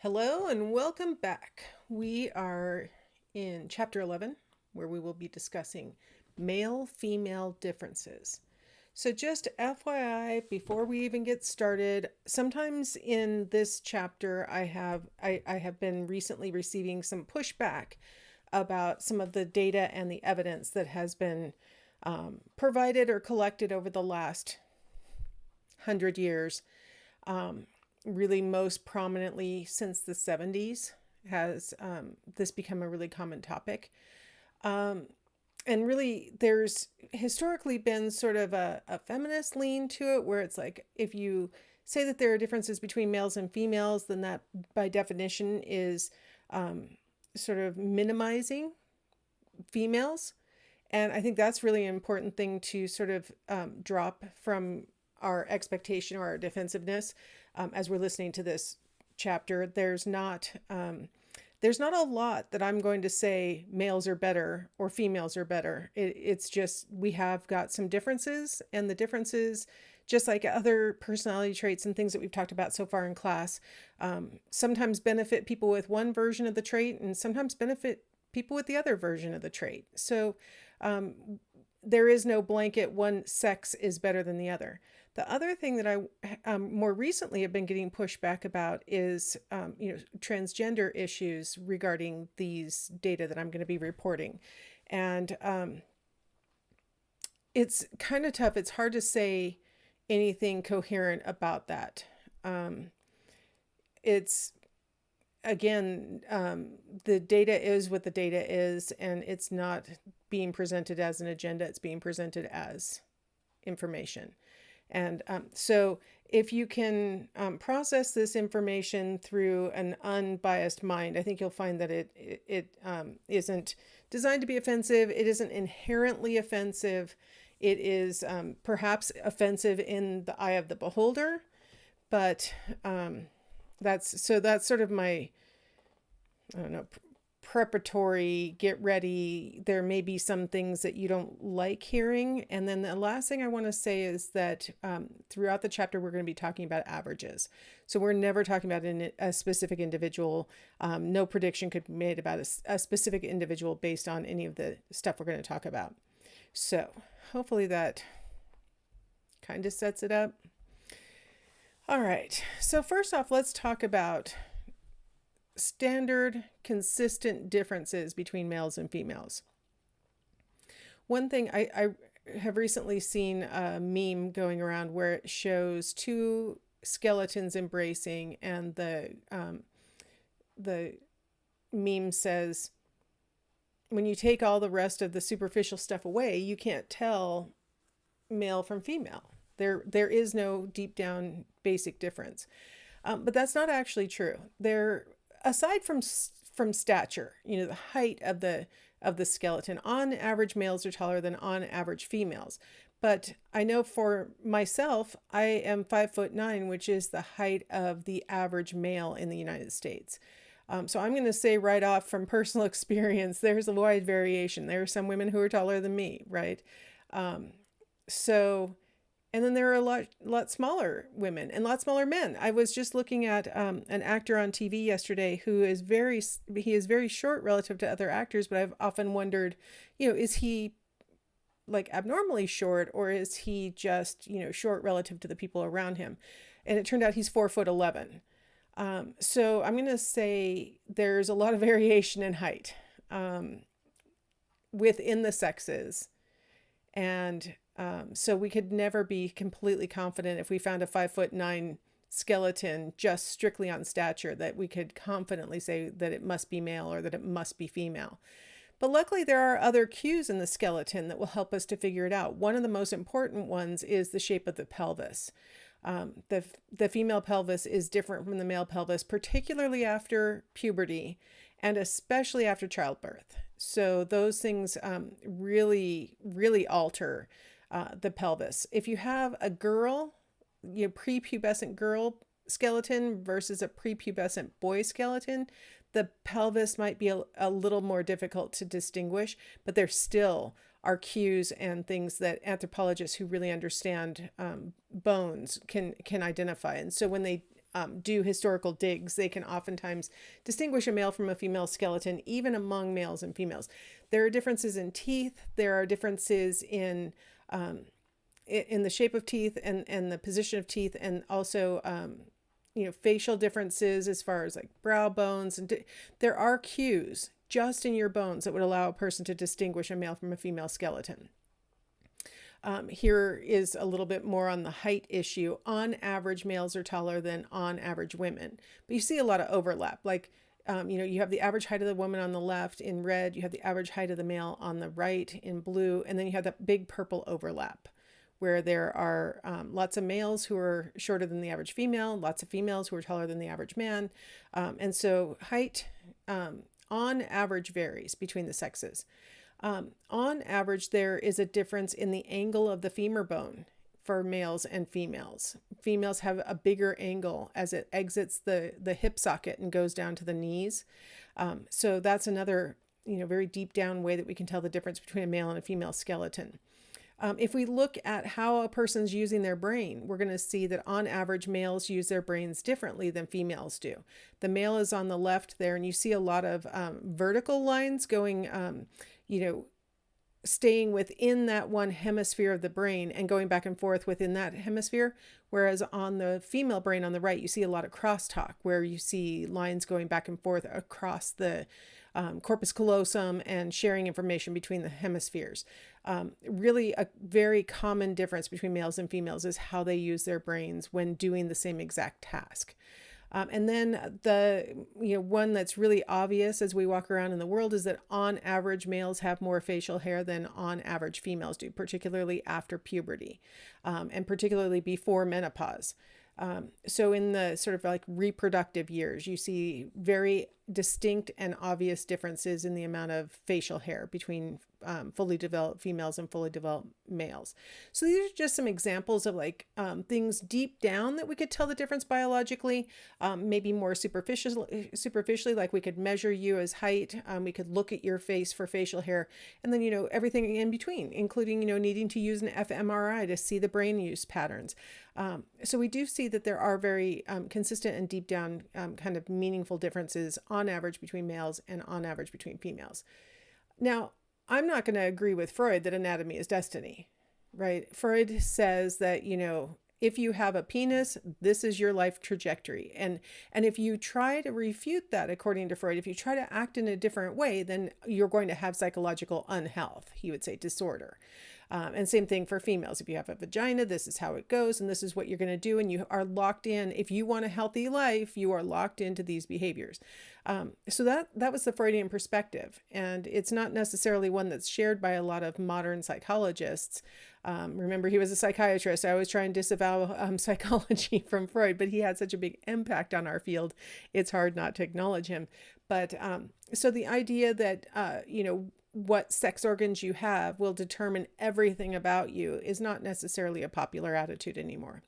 Hello and welcome back. We are in chapter 11, where we will be discussing male female differences. So, just FYI, before we even get started, sometimes in this chapter, I have been recently receiving some pushback about some of the data and the evidence that has been provided or collected over the last 100 years, really most prominently since the 70s has this become a really common topic. And really, there's historically been sort of a feminist lean to it, where it's like if you say that there are differences between males and females, then that by definition is sort of minimizing females. And I think that's really an important thing to sort of drop from our expectation or our defensiveness as we're listening to this chapter. There's not a lot that I'm going to say males are better or females are better. It's just we have got some differences, and the differences, just like other personality traits and things that we've talked about so far in class, sometimes benefit people with one version of the trait and sometimes benefit people with the other version of the trait. So there is no blanket one sex is better than the other. The other thing that I more recently have been getting pushback about is transgender issues regarding these data that I'm going to be reporting. And it's kind of tough. It's hard to say anything coherent about that. It's again, the data is what the data is, and it's not being presented as an agenda, it's being presented as information. And so if you can process this information through an unbiased mind, I think you'll find that it isn't designed to be offensive. It isn't inherently offensive. It is perhaps offensive in the eye of the beholder, but that's sort of my, I don't know, preparatory, get ready. There may be some things that you don't like hearing. And then the last thing I want to say is that throughout the chapter, we're going to be talking about averages. So we're never talking about a specific individual. No prediction could be made about a specific individual based on any of the stuff we're going to talk about. So hopefully that kind of sets it up. All right. So first off, let's talk about standard, consistent differences between males and females. One thing I have recently seen a meme going around where it shows two skeletons embracing, and the meme says, when you take all the rest of the superficial stuff away, you can't tell male from female. There is no deep down basic difference. But that's not actually true. Aside from stature, the height of the skeleton, on average males are taller than on average females. But I know for myself, I am 5'9", which is the height of the average male in the United States. So I'm going to say right off from personal experience, there's a wide variation. There are some women who are taller than me, right? And then there are a lot smaller women and a lot smaller men. I was just looking at an actor on TV yesterday who is very short relative to other actors, but I've often wondered, is he like abnormally short, or is he just, short relative to the people around him? And it turned out he's 4'11". So I'm going to say there's a lot of variation in height within the sexes. And so we could never be completely confident if we found a 5'9" skeleton just strictly on stature that we could confidently say that it must be male or that it must be female. But luckily there are other cues in the skeleton that will help us to figure it out. One of the most important ones is the shape of the pelvis. The female pelvis is different from the male pelvis, particularly after puberty and especially after childbirth. So those things really, really alter the pelvis. If you have a girl, prepubescent girl skeleton versus a prepubescent boy skeleton, the pelvis might be a little more difficult to distinguish, but there still are cues and things that anthropologists who really understand bones can identify. And so when they do historical digs, they can oftentimes distinguish a male from a female skeleton, even among males and females. There are differences in teeth. There are differences in the shape of teeth and the position of teeth, and also facial differences as far as like brow bones. And there are cues just in your bones that would allow a person to distinguish a male from a female skeleton. Here is a little bit more on the height issue. On average, males are taller than on average women, but you see a lot of overlap. Like, you have the average height of the woman on the left in red, you have the average height of the male on the right in blue, and then you have that big purple overlap where there are lots of males who are shorter than the average female, lots of females who are taller than the average man. And so height on average varies between the sexes. On average, there is a difference in the angle of the femur bone for males and females. Females have a bigger angle as it exits the hip socket and goes down to the knees. So that's another, very deep down way that we can tell the difference between a male and a female skeleton. If we look at how a person's using their brain, we're going to see that on average, males use their brains differently than females do. The male is on the left there, and you see a lot of vertical lines going, staying within that one hemisphere of the brain and going back and forth within that hemisphere. Whereas on the female brain on the right, you see a lot of crosstalk where you see lines going back and forth across the corpus callosum and sharing information between the hemispheres. Really a very common difference between males and females is how they use their brains when doing the same exact task. And then the one that's really obvious as we walk around in the world is that on average, males have more facial hair than on average females do, particularly after puberty, and particularly before menopause. So in the sort of like reproductive years, you see very distinct and obvious differences in the amount of facial hair between fully developed females and fully developed males. So these are just some examples of things deep down that we could tell the difference biologically, maybe more superficially, like we could measure you as height. We could look at your face for facial hair, and then, everything in between, including, needing to use an fMRI to see the brain use patterns. So we do see that there are very consistent and deep down kind of meaningful differences on average between males and on average between females. Now, I'm not going to agree with Freud that anatomy is destiny, right? Freud says that, if you have a penis, this is your life trajectory. And if you try to refute that, according to Freud, if you try to act in a different way, then you're going to have psychological unhealth, he would say disorder. And same thing for females. If you have a vagina, this is how it goes, and this is what you're going to do. And you are locked in. If you want a healthy life, you are locked into these behaviors. So that was the Freudian perspective. And it's not necessarily one that's shared by a lot of modern psychologists. Remember, he was a psychiatrist. I always try and disavow psychology from Freud, but he had such a big impact on our field. It's hard not to acknowledge him. But so the idea that, what sex organs you have will determine everything about you is not necessarily a popular attitude anymore.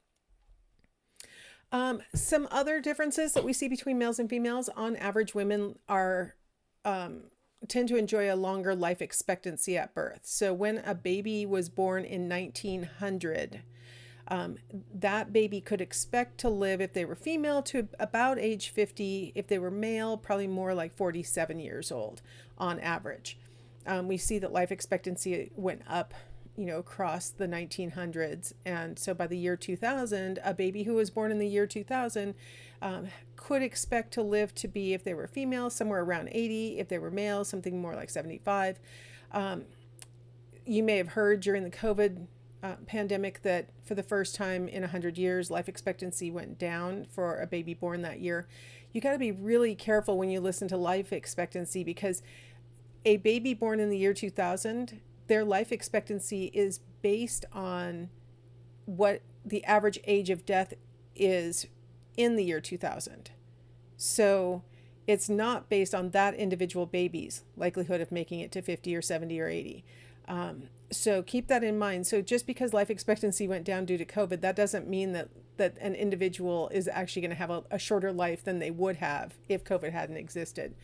Some other differences that we see between males and females: on average, women tend to enjoy a longer life expectancy at birth. So when a baby was born in 1900, that baby could expect to live, if they were female, to about age 50. If they were male, probably more like 47 years old on average. We see that life expectancy went up, across the 1900s. And so by the year 2000, a baby who was born in the year 2000 could expect to live to be, if they were female, somewhere around 80. If they were male, something more like 75. You may have heard during the COVID pandemic that for the first time in 100 years, life expectancy went down for a baby born that year. You got to be really careful when you listen to life expectancy, because a baby born in the year 2000, their life expectancy is based on what the average age of death is in the year 2000. So it's not based on that individual baby's likelihood of making it to 50 or 70 or 80. So keep that in mind. So just because life expectancy went down due to COVID, that doesn't mean that an individual is actually going to have a shorter life than they would have if COVID hadn't existed.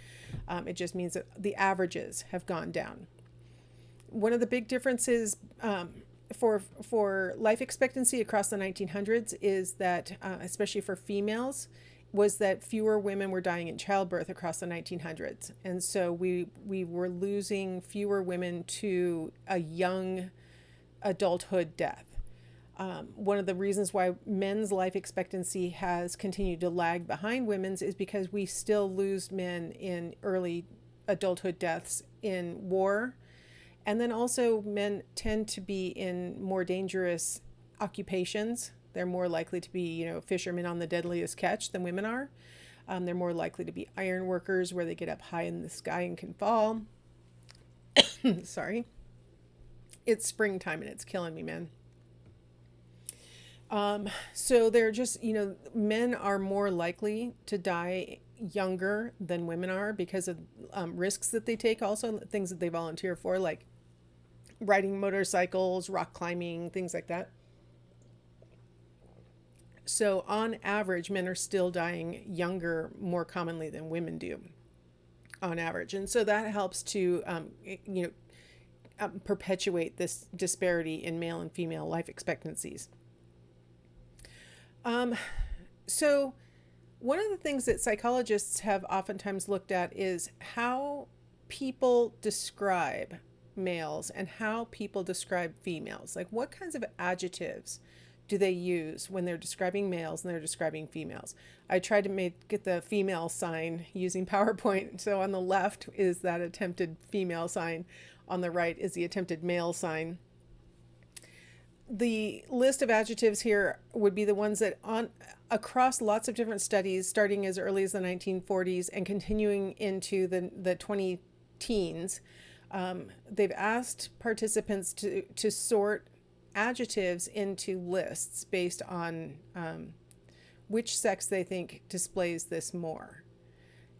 It just means that the averages have gone down. One of the big differences for life expectancy across the 1900s is that, especially for females, was that fewer women were dying in childbirth across the 1900s, and so we were losing fewer women to a young adulthood death. One of the reasons why men's life expectancy has continued to lag behind women's is because we still lose men in early adulthood deaths in war. And then also, men tend to be in more dangerous occupations. They're more likely to be, fishermen on the deadliest catch than women are. They're more likely to be iron workers where they get up high in the sky and can fall. Sorry. It's springtime and it's killing me, man. So they're just, men are more likely to die younger than women are because of risks that they take, also things that they volunteer for, like riding motorcycles, rock climbing, things like that. So on average, men are still dying younger more commonly than women do on average. And so that helps to, perpetuate this disparity in male and female life expectancies. So one of the things that psychologists have oftentimes looked at is how people describe males and how people describe females. Like, what kinds of adjectives do they use when they're describing males and they're describing females? I tried to get the female sign using PowerPoint. So on the left is that attempted female sign. On the right is the attempted male sign. The list of adjectives here would be the ones that across lots of different studies, starting as early as the 1940s and continuing into the 20 teens, they've asked participants to sort adjectives into lists based on which sex they think displays this more.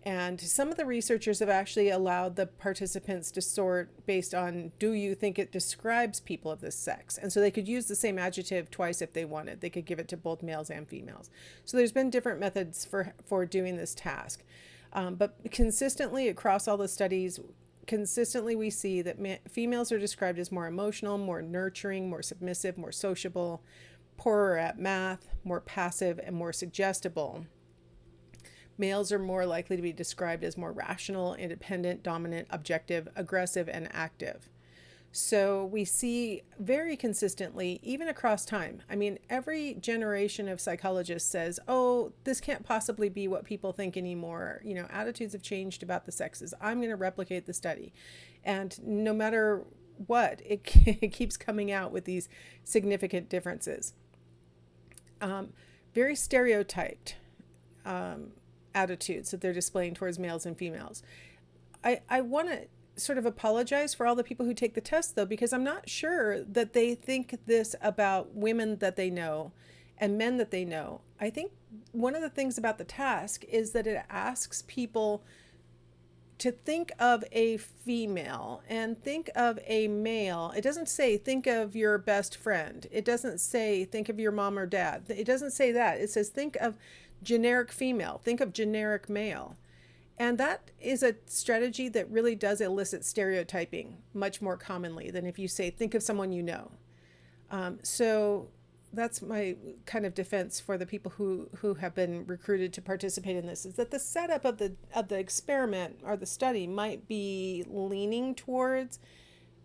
And some of the researchers have actually allowed the participants to sort based on, do you think it describes people of this sex? And so they could use the same adjective twice if they wanted. They could give it to both males and females. So there's been different methods for doing this task. But consistently across all the studies, we see that females are described as more emotional, more nurturing, more submissive, more sociable, poorer at math, more passive, and more suggestible. Males are more likely to be described as more rational, independent, dominant, objective, aggressive, and active. So we see very consistently, even across time. I mean, every generation of psychologists says, oh, this can't possibly be what people think anymore. Attitudes have changed about the sexes. I'm going to replicate the study. And no matter what, it keeps coming out with these significant differences. Very stereotyped attitudes that they're displaying towards males and females. I want to sort of apologize for all the people who take the test, though, because I'm not sure that they think this about women that they know and men that they know. I think one of the things about the task is that it asks people to think of a female and think of a male. It doesn't say think of your best friend. It doesn't say think of your mom or dad. It doesn't say that. It says think of generic female, think of generic male. And that is a strategy that really does elicit stereotyping much more commonly than if you say, think of someone you know. So that's my kind of defense for the people who have been recruited to participate in this, is that the setup of the experiment or the study might be leaning towards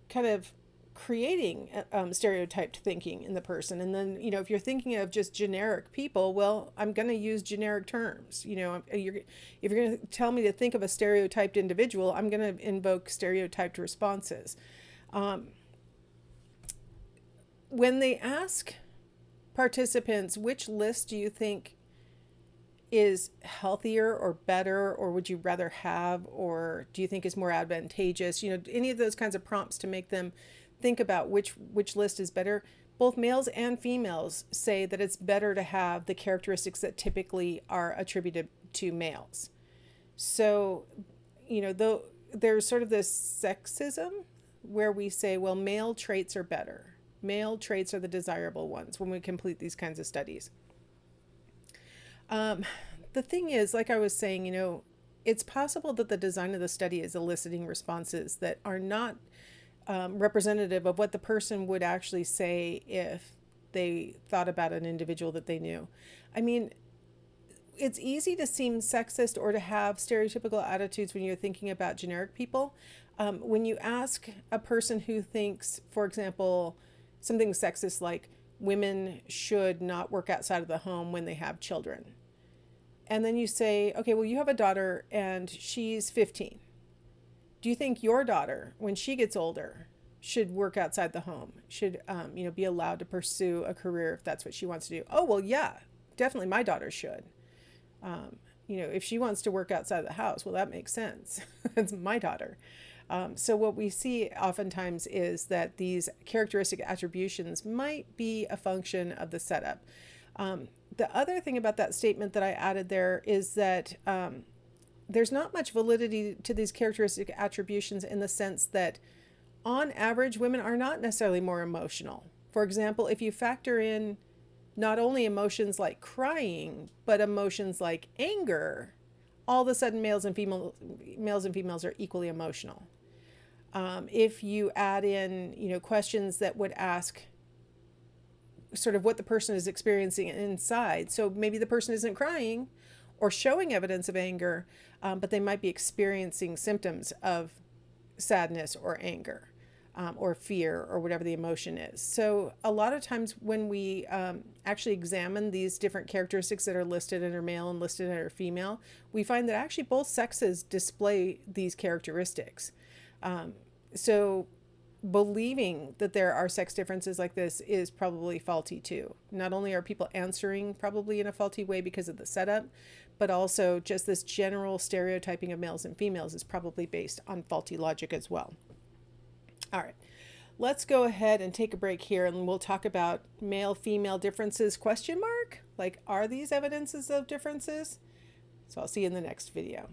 kind of creating stereotyped thinking in the person. And then, if you're thinking of just generic people, well, I'm going to use generic terms. If you're going to tell me to think of a stereotyped individual, I'm going to invoke stereotyped responses. When they ask participants, which list do you think is healthier or better, or would you rather have, or do you think is more advantageous? Any of those kinds of prompts to make them think about which list is better. Both males and females say that it's better to have the characteristics that typically are attributed to males. So, though there's sort of this sexism where we say, well, male traits are better. Male traits are the desirable ones when we complete these kinds of studies. The thing is, like I was saying, it's possible that the design of the study is eliciting responses that are not representative of what the person would actually say if they thought about an individual that they knew. I mean, it's easy to seem sexist or to have stereotypical attitudes when you're thinking about generic people. When you ask a person who thinks, for example, something sexist like women should not work outside of the home when they have children, and then you say, okay, well, you have a daughter and she's 15. Do you think your daughter, when she gets older, should work outside the home, should be allowed to pursue a career if that's what she wants to do? Oh, well, yeah, definitely my daughter should. If she wants to work outside of the house, well, that makes sense. It's my daughter. So what we see oftentimes is that these characteristic attributions might be a function of the setup. The other thing about that statement that I added there is that there's not much validity to these characteristic attributions in the sense that on average, women are not necessarily more emotional. For example, if you factor in not only emotions like crying, but emotions like anger, all of a sudden males and females are equally emotional. If you add in, questions that would ask sort of what the person is experiencing inside. So maybe the person isn't crying or showing evidence of anger, but they might be experiencing symptoms of sadness or anger. Or fear or whatever the emotion is. So a lot of times when we actually examine these different characteristics that are listed under male and listed under female, we find that actually both sexes display these characteristics. So believing that there are sex differences like this is probably faulty too. Not only are people answering probably in a faulty way because of the setup, but also just this general stereotyping of males and females is probably based on faulty logic as well. All right, let's go ahead and take a break here and we'll talk about male-female differences ? Like, are these evidences of differences? So I'll see you in the next video.